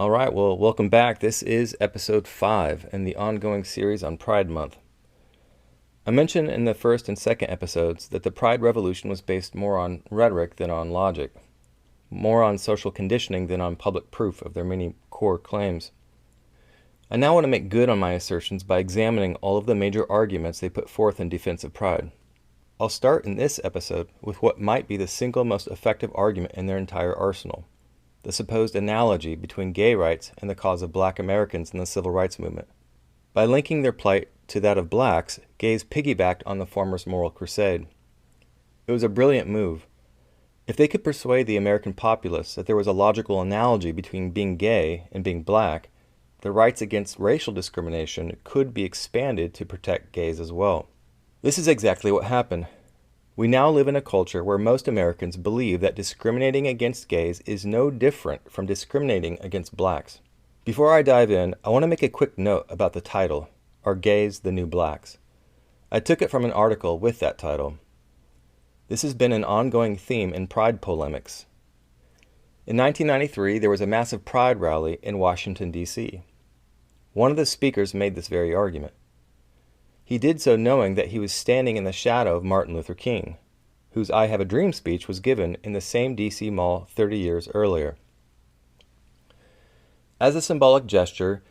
All right, well, welcome back. This is episode 5 in the ongoing series on Pride Month. I mentioned in the first and second episodes that the Pride Revolution was based more on rhetoric than on logic, more on social conditioning than on public proof of their many core claims. I now want to make good on my assertions by examining all of the major arguments they put forth in defense of Pride. I'll start in this episode with what might be the single most effective argument in their entire arsenal: the supposed analogy between gay rights and the cause of black Americans in the civil rights movement. By linking their plight to that of blacks, gays piggybacked on the former's moral crusade. It was a brilliant move. If they could persuade the American populace that there was a logical analogy between being gay and being black, the rights against racial discrimination could be expanded to protect gays as well. This is exactly what happened. We now live in a culture where most Americans believe that discriminating against gays is no different from discriminating against blacks. Before I dive in, I want to make a quick note about the title, Are Gays the New Blacks? I took it from an article with that title. This has been an ongoing theme in Pride polemics. In 1993, there was a massive Pride rally in Washington, D.C. One of the speakers made this very argument. He did so knowing that he was standing in the shadow of Martin Luther King, whose I Have a Dream speech was given in the same D.C. mall 30 years earlier. As a symbolic gesture,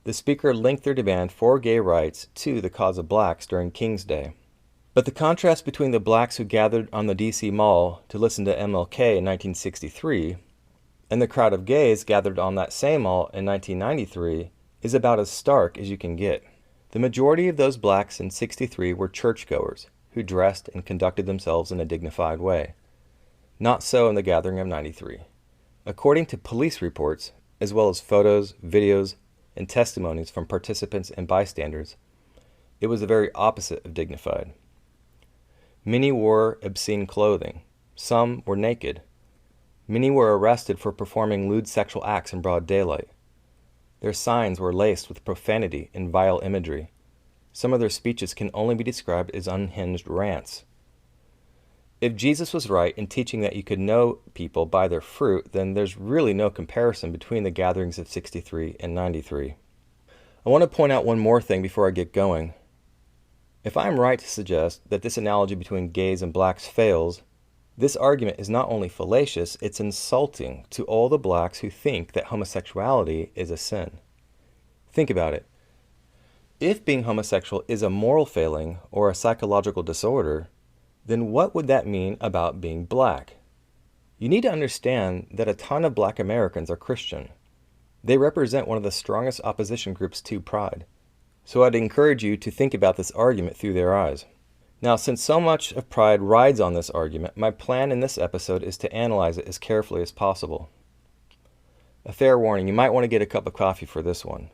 the speaker linked their demand for gay rights to the cause of blacks during King's Day. But the contrast between the blacks who gathered on the D.C. mall to listen to MLK in 1963 and the crowd of gays gathered on that same mall in 1993 is about as stark as you can get. The majority of those blacks in '63 were churchgoers who dressed and conducted themselves in a dignified way. Not so in the gathering of '93. According to police reports, as well as photos, videos, and testimonies from participants and bystanders, it was the very opposite of dignified. Many wore obscene clothing. Some were naked. Many were arrested for performing lewd sexual acts in broad daylight. Their signs were laced with profanity and vile imagery. Some of their speeches can only be described as unhinged rants. If Jesus was right in teaching that you could know people by their fruit, then there's really no comparison between the gatherings of '63 and '93. I want to point out one more thing before I get going. If I'm right to suggest that this analogy between gays and blacks fails, this argument is not only fallacious, it's insulting to all the blacks who think that homosexuality is a sin. Think about it. If being homosexual is a moral failing or a psychological disorder, then what would that mean about being black? You need to understand that a ton of black Americans are Christian. They represent one of the strongest opposition groups to Pride. So I'd encourage you to think about this argument through their eyes. Now, since so much of Pride rides on this argument, my plan in this episode is to analyze it as carefully as possible. A fair warning, you might want to get a cup of coffee for this one.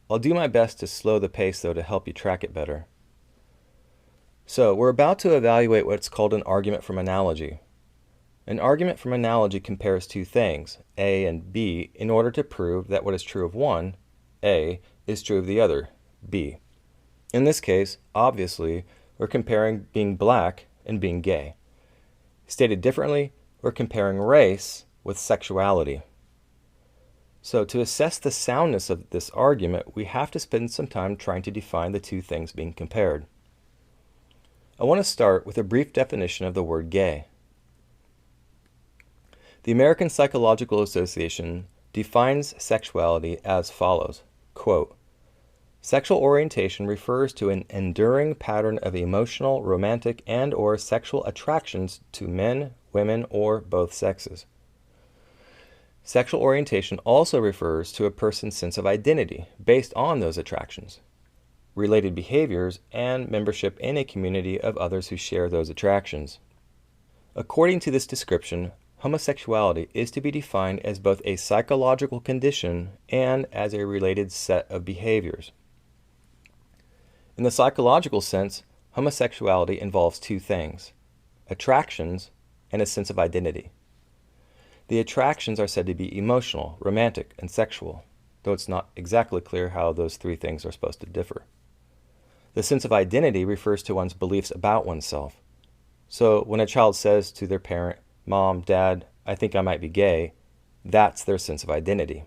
I'll do my best to slow the pace, though, to help you track it better. So, we're about to evaluate what's called an argument from analogy. An argument from analogy compares two things, A and B, in order to prove that what is true of one, A, is true of the other, B. In this case, obviously, we're comparing being black and being gay. Stated differently, we're comparing race with sexuality. So to assess the soundness of this argument, we have to spend some time trying to define the two things being compared. I want to start with a brief definition of the word gay. The American Psychological Association defines sexuality as follows, quote, "Sexual orientation refers to an enduring pattern of emotional, romantic, and/or sexual attractions to men, women, or both sexes. Sexual orientation also refers to a person's sense of identity based on those attractions, related behaviors, and membership in a community of others who share those attractions." According to this description, homosexuality is to be defined as both a psychological condition and as a related set of behaviors. In the psychological sense, homosexuality involves two things: attractions and a sense of identity. The attractions are said to be emotional, romantic, and sexual, though it's not exactly clear how those three things are supposed to differ. The sense of identity refers to one's beliefs about oneself. So when a child says to their parent, "Mom, Dad, I think I might be gay," that's their sense of identity.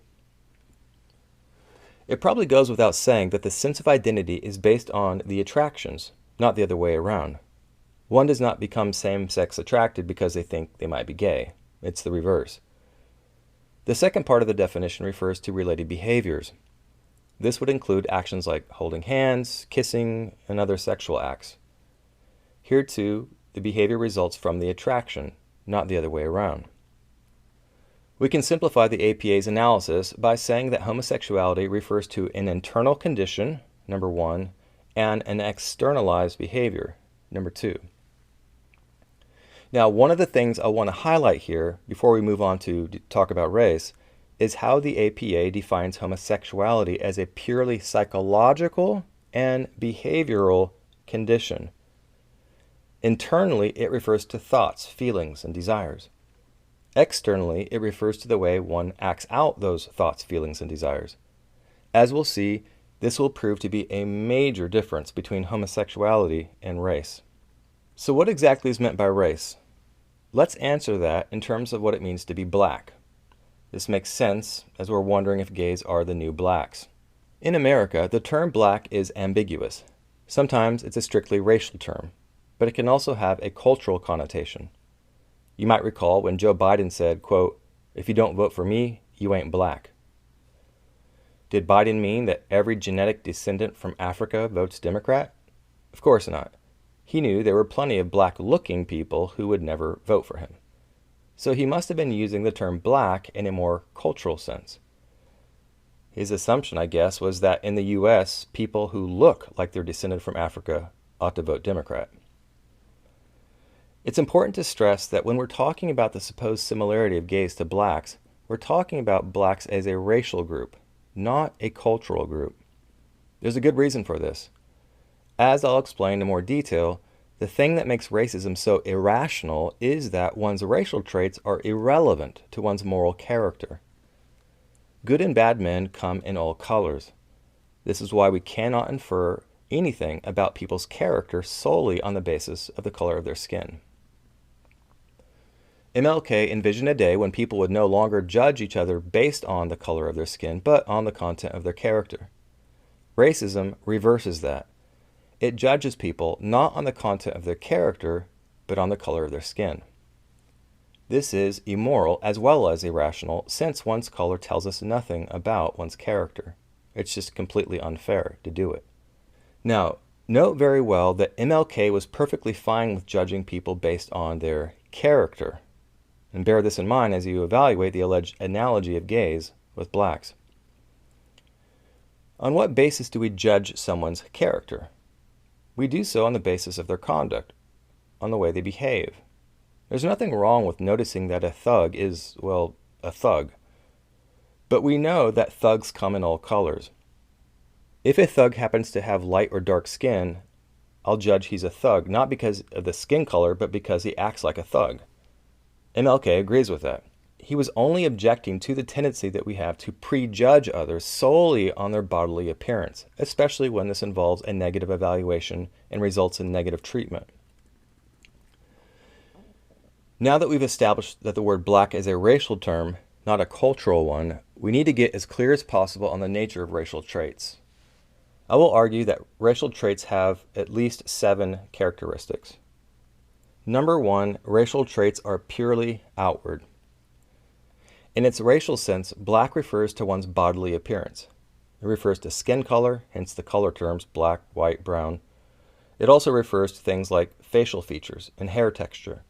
It probably goes without saying that the sense of identity is based on the attractions, not the other way around. One does not become same-sex attracted because they think they might be gay. It's the reverse. The second part of the definition refers to related behaviors. This would include actions like holding hands, kissing, and other sexual acts. Here too, the behavior results from the attraction, not the other way around. We can simplify the APA's analysis by saying that homosexuality refers to an internal condition, number one, and an externalized behavior, number two. Now, one of the things I want to highlight here before we move on to talk about race is how the APA defines homosexuality as a purely psychological and behavioral condition. Internally, it refers to thoughts, feelings, and desires. Externally, it refers to the way one acts out those thoughts, feelings, and desires. As we'll see, this will prove to be a major difference between homosexuality and race. So what exactly is meant by race? Let's answer that in terms of what it means to be black. This makes sense as we're wondering if gays are the new blacks. In America, the term black is ambiguous. Sometimes it's a strictly racial term, but it can also have a cultural connotation. You might recall when Joe Biden said, quote, "If you don't vote for me, you ain't black." Did Biden mean that every genetic descendant from Africa votes Democrat? Of course not. He knew there were plenty of black-looking people who would never vote for him. So he must have been using the term black in a more cultural sense. His assumption, I guess, was that in the U.S., people who look like they're descended from Africa ought to vote Democrat. It's important to stress that when we're talking about the supposed similarity of gays to blacks, we're talking about blacks as a racial group, not a cultural group. There's a good reason for this. As I'll explain in more detail, the thing that makes racism so irrational is that one's racial traits are irrelevant to one's moral character. Good and bad men come in all colors. This is why we cannot infer anything about people's character solely on the basis of the color of their skin. MLK envisioned a day when people would no longer judge each other based on the color of their skin, but on the content of their character. Racism reverses that. It judges people not on the content of their character, but on the color of their skin. This is immoral as well as irrational, since one's color tells us nothing about one's character. It's just completely unfair to do it. Now, note very well that MLK was perfectly fine with judging people based on their character. And bear this in mind as you evaluate the alleged analogy of gays with blacks. On what basis do we judge someone's character? We do so on the basis of their conduct, on the way they behave. There's nothing wrong with noticing that a thug is, well, a thug. But we know that thugs come in all colors. If a thug happens to have light or dark skin, I'll judge he's a thug, not because of the skin color, but because he acts like a thug. MLK agrees with that. He was only objecting to the tendency that we have to prejudge others solely on their bodily appearance, especially when this involves a negative evaluation and results in negative treatment. Now that we've established that the word black is a racial term, not a cultural one, we need to get as clear as possible on the nature of racial traits. I will argue that racial traits have at least 7 characteristics. Number 1, racial traits are purely outward. In its racial sense, black refers to one's bodily appearance. It refers to skin color, hence the color terms black, white, brown. It also refers to things like facial features and hair texture.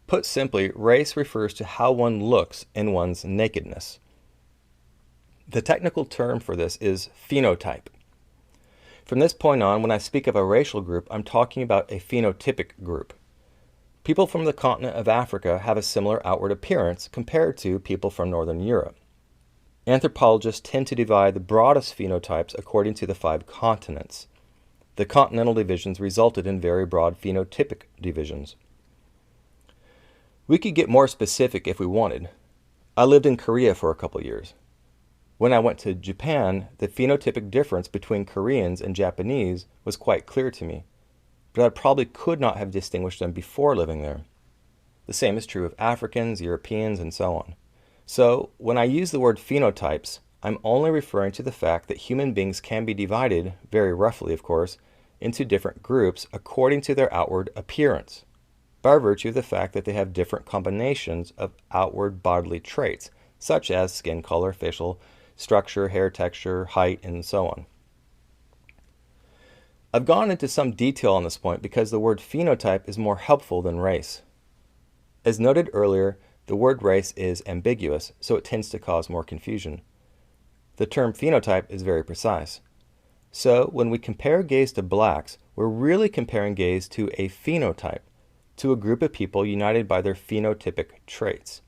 Put simply, race refers to how one looks in one's nakedness. The technical term for this is phenotype. From this point on, when I speak of a racial group, I'm talking about a phenotypic group. People from the continent of Africa have a similar outward appearance compared to people from Northern Europe. Anthropologists tend to divide the broadest phenotypes according to the 5 continents. The continental divisions resulted in very broad phenotypic divisions. We could get more specific if we wanted. I lived in Korea for a couple years. When I went to Japan, the phenotypic difference between Koreans and Japanese was quite clear to me, but I probably could not have distinguished them before living there. The same is true of Africans, Europeans, and so on. So, when I use the word phenotypes, I'm only referring to the fact that human beings can be divided, very roughly of course, into different groups according to their outward appearance, by virtue of the fact that they have different combinations of outward bodily traits, such as skin color, facial structure, hair texture, height, and so on. I've gone into some detail on this point because the word phenotype is more helpful than race. As noted earlier, the word race is ambiguous, so it tends to cause more confusion. The term phenotype is very precise. So when we compare gays to blacks, we're really comparing gays to a phenotype, to a group of people united by their phenotypic traits.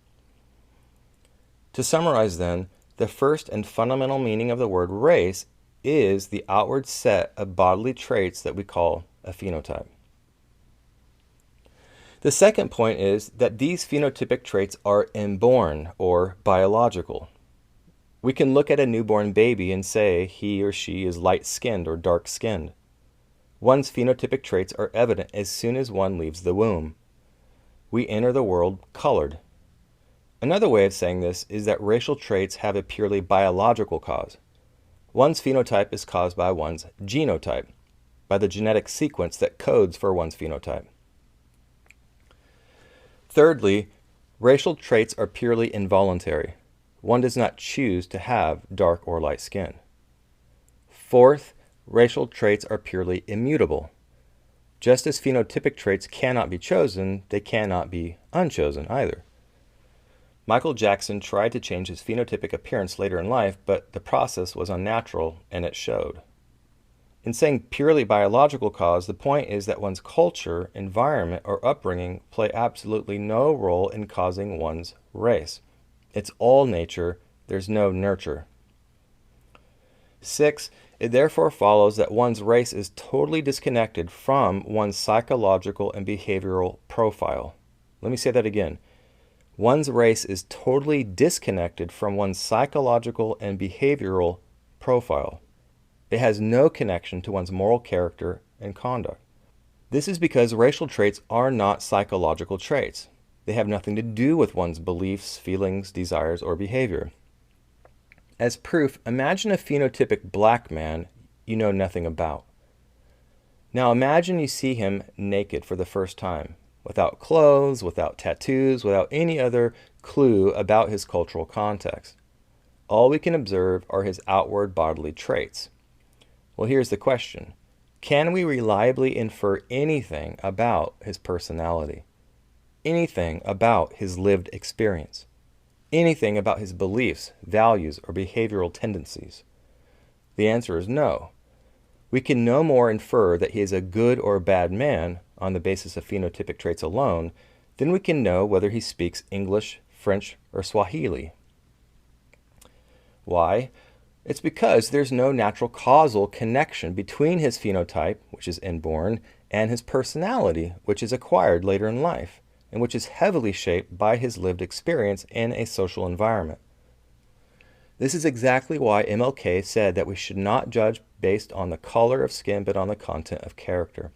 To summarize then, the first and fundamental meaning of the word race is the outward set of bodily traits that we call a phenotype. The second point is that these phenotypic traits are inborn or biological. We can look at a newborn baby and say he or she is light-skinned or dark-skinned. One's phenotypic traits are evident as soon as one leaves the womb. We enter the world colored. Another way of saying this is that racial traits have a purely biological cause. One's phenotype is caused by one's genotype, by the genetic sequence that codes for one's phenotype. Thirdly, racial traits are purely involuntary. One does not choose to have dark or light skin. Fourth, racial traits are purely immutable. Just as phenotypic traits cannot be chosen, they cannot be unchosen either. Michael Jackson tried to change his phenotypic appearance later in life, but the process was unnatural and it showed. In saying purely biological cause, the point is that one's culture, environment, or upbringing play absolutely no role in causing one's race. It's all nature, there's no nurture. 6. It therefore follows that one's race is totally disconnected from one's psychological and behavioral profile. Let me say that again. One's race is totally disconnected from one's psychological and behavioral profile. It has no connection to one's moral character and conduct. This is because racial traits are not psychological traits. They have nothing to do with one's beliefs, feelings, desires, or behavior. As proof, imagine a phenotypic black man you know nothing about. Now imagine you see him naked for the first time, without clothes, without tattoos, without any other clue about his cultural context. All we can observe are his outward bodily traits. Well, here's the question. Can we reliably infer anything about his personality? Anything about his lived experience? Anything about his beliefs, values, or behavioral tendencies? The answer is no. We can no more infer that he is a good or bad man on the basis of phenotypic traits alone than we can know whether he speaks English, French, or Swahili. Why? It's because there's no natural causal connection between his phenotype, which is inborn, and his personality, which is acquired later in life, and which is heavily shaped by his lived experience in a social environment. This is exactly why MLK said that we should not judge based on the color of skin, but on the content of character.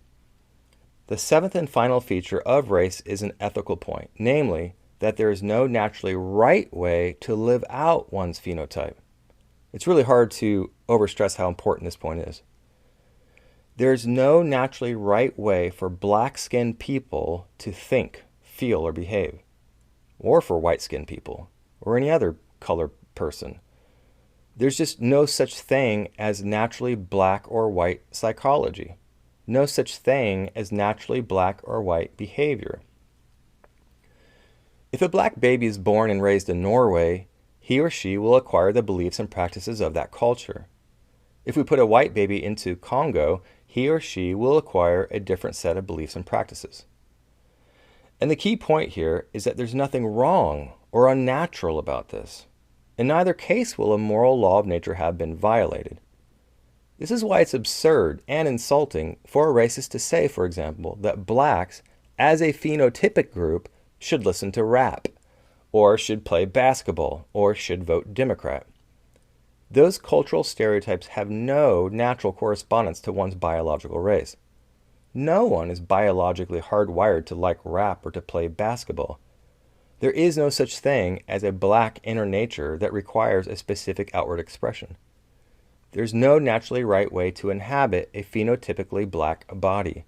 The seventh and final feature of race is an ethical point, namely, that there is no naturally right way to live out one's phenotype. It's really hard to overstress how important this point is. There's no naturally right way for black-skinned people to think, feel, or behave, or for white-skinned people, or any other color person. There's just no such thing as naturally black or white psychology. No such thing as naturally black or white behavior. If a black baby is born and raised in Norway, he or she will acquire the beliefs and practices of that culture. If we put a white baby into Congo, he or she will acquire a different set of beliefs and practices. And the key point here is that there's nothing wrong or unnatural about this. In neither case will a moral law of nature have been violated. This is why it's absurd and insulting for a racist to say, for example, that blacks, as a phenotypic group, should listen to rap, or should play basketball, or should vote Democrat. Those cultural stereotypes have no natural correspondence to one's biological race. No one is biologically hardwired to like rap or to play basketball. There is no such thing as a black inner nature that requires a specific outward expression. There's no naturally right way to inhabit a phenotypically black body.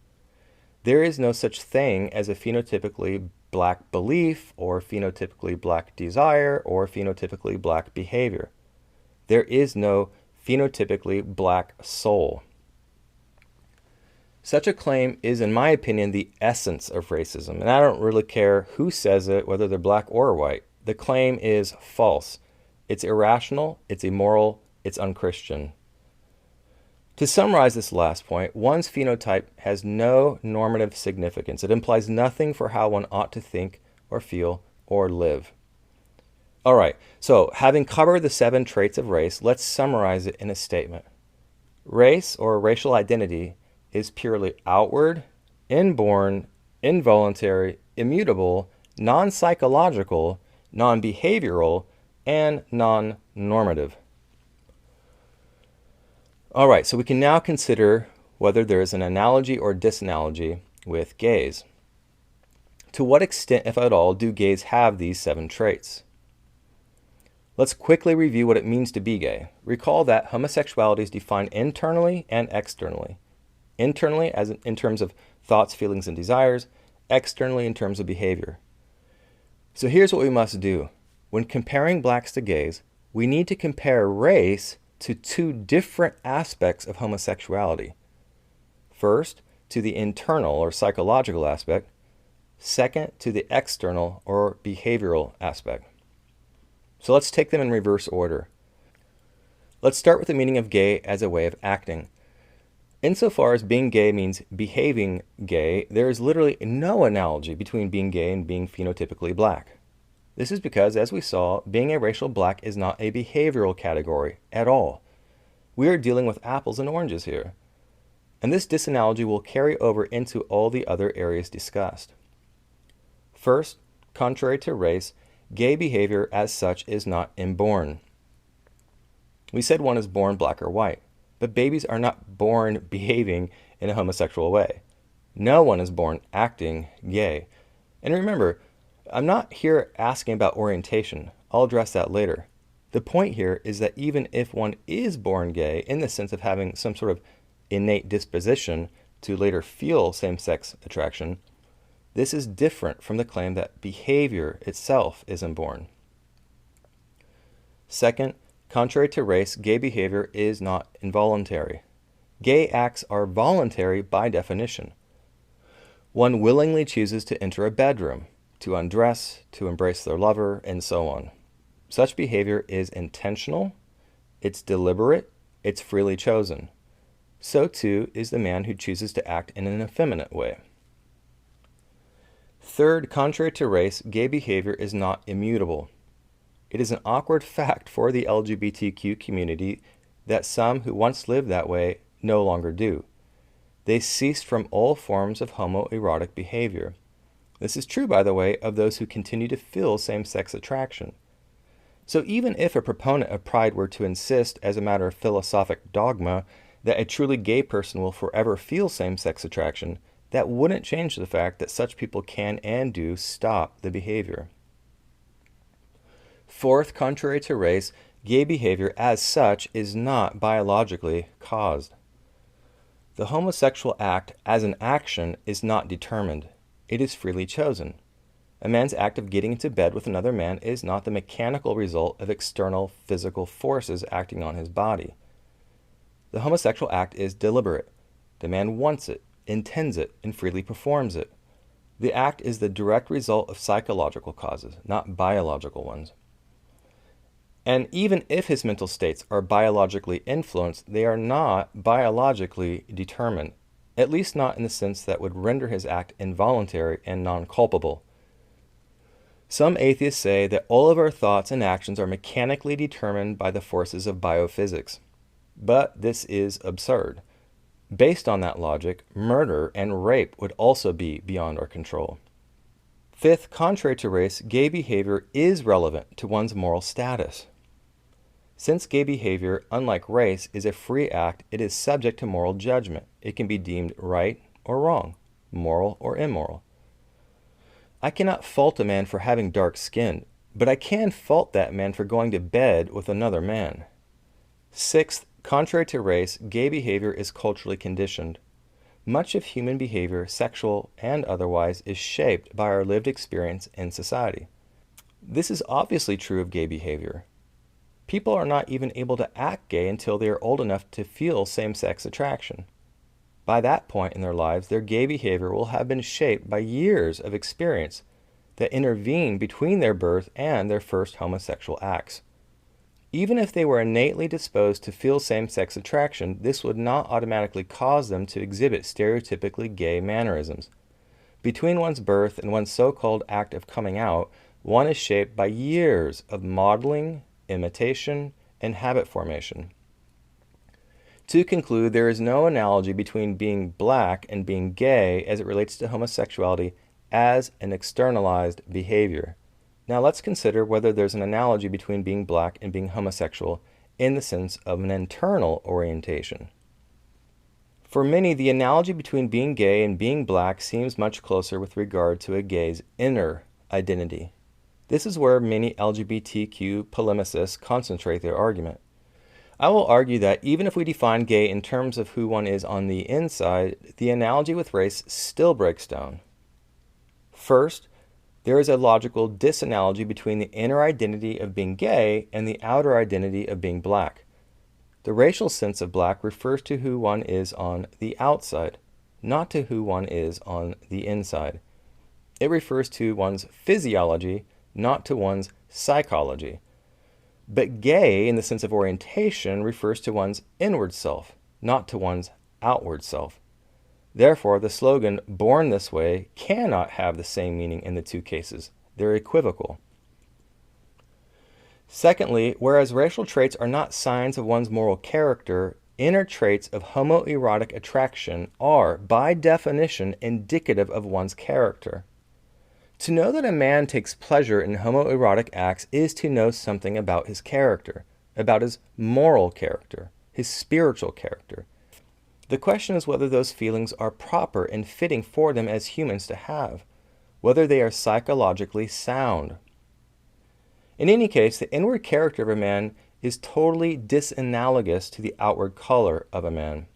There is no such thing as a phenotypically black belief or phenotypically black desire or phenotypically black behavior. There is no phenotypically black soul. Such a claim is, in my opinion, the essence of racism, and I don't really care who says it, whether they're black or white. The claim is false. It's irrational, it's immoral, it's unchristian. To summarize this last point, one's phenotype has no normative significance. It implies nothing for how one ought to think or feel or live. All right, so having covered the 7 traits of race, let's summarize it in a statement. Race, or racial identity, is purely outward, inborn, involuntary, immutable, non-psychological, non-behavioral, and non-normative. All right, so we can now consider whether there is an analogy or disanalogy with gays. To what extent, if at all, do gays have these 7 traits? Let's quickly review what it means to be gay. Recall that homosexuality is defined internally and externally. Internally, as in terms of thoughts, feelings, and desires. Externally, in terms of behavior. So here's what we must do. When comparing blacks to gays, we need to compare race to 2 different aspects of homosexuality. First, to the internal or psychological aspect. Second, to the external or behavioral aspect. So let's take them in reverse order. Let's start with the meaning of gay as a way of acting. Insofar as being gay means behaving gay, there is literally no analogy between being gay and being phenotypically black. This is because, as we saw, being a racial black is not a behavioral category at all. We are dealing with apples and oranges here. And this disanalogy will carry over into all the other areas discussed. First, contrary to race, gay behavior as such is not inborn. We said one is born black or white. But babies are not born behaving in a homosexual way. No one is born acting gay. And remember, I'm not here asking about orientation. I'll address that later. The point here is that even if one is born gay in the sense of having some sort of innate disposition to later feel same-sex attraction, this is different from the claim that behavior itself is inborn. Second, contrary to race, gay behavior is not involuntary. Gay acts are voluntary by definition. One willingly chooses to enter a bedroom, to undress, to embrace their lover, and so on. Such behavior is intentional, it's deliberate, it's freely chosen. So too is the man who chooses to act in an effeminate way. Third, contrary to race, gay behavior is not immutable. It is an awkward fact for the LGBTQ community that some who once lived that way no longer do. They ceased from all forms of homoerotic behavior. This is true, by the way, of those who continue to feel same-sex attraction. So even if a proponent of pride were to insist, as a matter of philosophic dogma, that a truly gay person will forever feel same-sex attraction, that wouldn't change the fact that such people can and do stop the behavior. Fourth, contrary to race, gay behavior as such is not biologically caused. The homosexual act as an action is not determined. It is freely chosen. A man's act of getting into bed with another man is not the mechanical result of external physical forces acting on his body. The homosexual act is deliberate. The man wants it, intends it, and freely performs it. The act is the direct result of psychological causes, not biological ones. And even if his mental states are biologically influenced, they are not biologically determined, at least not in the sense that would render his act involuntary and non-culpable. Some atheists say that all of our thoughts and actions are mechanically determined by the forces of biophysics. But this is absurd. Based on that logic, murder and rape would also be beyond our control. Fifth, contrary to race, gay behavior is relevant to one's moral status. Since gay behavior, unlike race, is a free act, it is subject to moral judgment. It can be deemed right or wrong, moral or immoral. I cannot fault a man for having dark skin, but I can fault that man for going to bed with another man. Sixth, contrary to race, gay behavior is culturally conditioned. Much of human behavior, sexual and otherwise, is shaped by our lived experience in society. This is obviously true of gay behavior. People are not even able to act gay until they are old enough to feel same-sex attraction. By that point in their lives, their gay behavior will have been shaped by years of experience that intervene between their birth and their first homosexual acts. Even if they were innately disposed to feel same-sex attraction, this would not automatically cause them to exhibit stereotypically gay mannerisms. Between one's birth and one's so-called act of coming out, one is shaped by years of modeling, imitation, and habit formation. To conclude, there is no analogy between being black and being gay as it relates to homosexuality as an externalized behavior. Now let's consider whether there's an analogy between being black and being homosexual in the sense of an internal orientation. For many, the analogy between being gay and being black seems much closer with regard to a gay's inner identity. This is where many LGBTQ polemicists concentrate their argument. I will argue that even if we define gay in terms of who one is on the inside, the analogy with race still breaks down. First, there is a logical disanalogy between the inner identity of being gay and the outer identity of being black. The racial sense of black refers to who one is on the outside, not to who one is on the inside. It refers to one's physiology, not to one's psychology. But gay, in the sense of orientation, refers to one's inward self, not to one's outward self. Therefore, the slogan, "born this way," cannot have the same meaning in the two cases. They're equivocal. Secondly, whereas racial traits are not signs of one's moral character, inner traits of homoerotic attraction are, by definition, indicative of one's character. To know that a man takes pleasure in homoerotic acts is to know something about his character, about his moral character, his spiritual character. The question is whether those feelings are proper and fitting for them as humans to have, whether they are psychologically sound. In any case, the inward character of a man is totally disanalogous to the outward color of a man.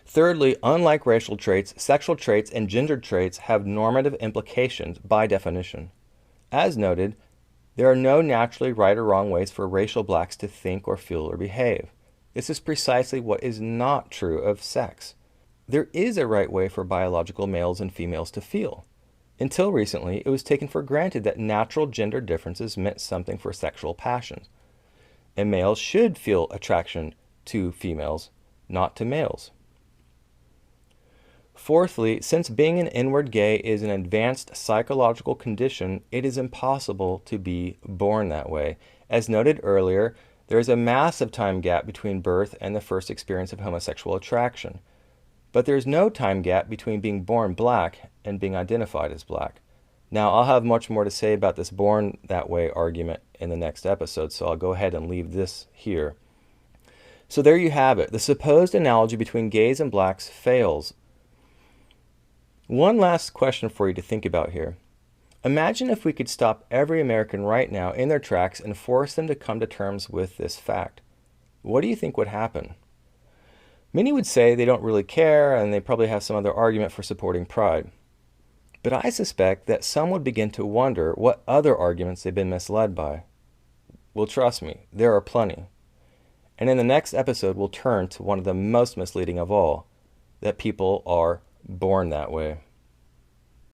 Thirdly, unlike racial traits, sexual traits and gender traits have normative implications by definition. As noted, there are no naturally right or wrong ways for racial blacks to think or feel or behave. This is precisely what is not true of sex. There is a right way for biological males and females to feel. Until recently, it was taken for granted that natural gender differences meant something for sexual passions. And males should feel attraction to females, not to males. Fourthly, since being an inward gay is an advanced psychological condition, it is impossible to be born that way. As noted earlier, there is a massive time gap between birth and the first experience of homosexual attraction. But there is no time gap between being born black and being identified as black. Now, I'll have much more to say about this born that way argument in the next episode, so I'll go ahead and leave this here. So there you have it. The supposed analogy between gays and blacks fails. One last question for you to think about here. Imagine if we could stop every American right now in their tracks and force them to come to terms with this fact. What do you think would happen? Many would say they don't really care and they probably have some other argument for supporting pride. But I suspect that some would begin to wonder what other arguments they've been misled by. Well, trust me, there are plenty. And in the next episode, we'll turn to one of the most misleading of all, that people are born that way.